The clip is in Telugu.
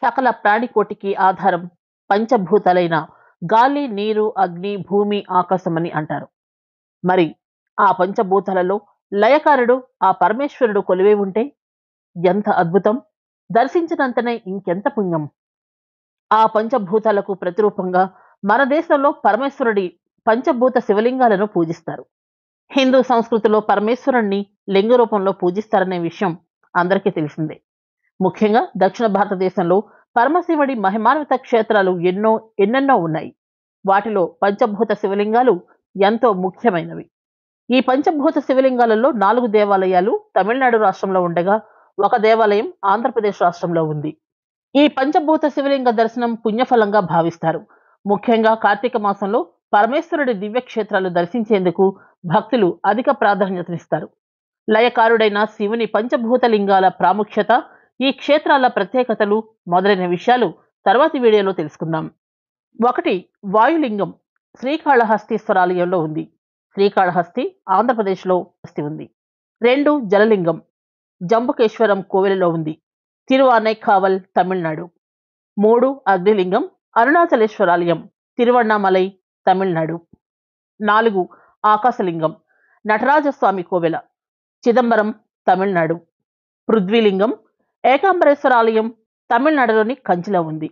సకల ప్రాణికోటికి ఆధారం పంచభూతాలైన గాలి, నీరు, అగ్ని, భూమి, ఆకాశమని అంటారు. మరి ఆ పంచభూతాలలో లయకారుడు ఆ పరమేశ్వరుడు కొలువై ఉంటే ఎంత అద్భుతం! దర్శించినంతనే ఇంకెంత పుణ్యం! ఆ పంచభూతాలకు ప్రతిరూపంగా మన దేశంలో పరమేశ్వరుడి పంచభూత శివలింగాలను పూజిస్తారు. హిందూ సంస్కృతిలో పరమేశ్వరుణ్ణి లింగ రూపంలో పూజిస్తారనే విషయం అందరికీ తెలిసిందే. ముఖ్యంగా దక్షిణ భారతదేశంలో పరమశివుడి మహిమాన్విత క్షేత్రాలు ఎన్నెన్నో ఉన్నాయి. వాటిలో పంచభూత శివలింగాలు ఎంతో ముఖ్యమైనవి. ఈ పంచభూత శివలింగాలలో 4 దేవాలయాలు తమిళనాడు రాష్ట్రంలో ఉండగా, ఒక దేవాలయం ఆంధ్రప్రదేశ్ రాష్ట్రంలో ఉంది. ఈ పంచభూత శివలింగ దర్శనం పుణ్యఫలంగా భావిస్తారు. ముఖ్యంగా కార్తీక మాసంలో పరమేశ్వరుడి దివ్య క్షేత్రాలు దర్శించేందుకు భక్తులు అధిక ప్రాధాన్యతనిస్తారు. లయకారుడైన శివుని పంచభూత లింగాల ప్రాముఖ్యత, ఈ క్షేత్రాల ప్రత్యేకతలు మొదలైన విషయాలు తర్వాతి వీడియోలో తెలుసుకుందాం. 1. వాయులింగం శ్రీకాళహస్తీశ్వరాలయంలో ఉంది. శ్రీకాళహస్తి ఆంధ్రప్రదేశ్లో ఉంది. 2. జలలింగం జంబుకేశ్వరం కోవెలలో ఉంది. తిరువానైకావల్ తమిళనాడు. 3. అగ్నిలింగం అరుణాచలేశ్వరాలయం తిరువణ్ణామలై తమిళనాడు. 4. ఆకాశలింగం నటరాజస్వామి కోవెల చిదంబరం తమిళనాడు. పృథ్వీలింగం ఏకాంబరేశ్వరాలయం తమిళనాడులోని కంచిలో ఉంది.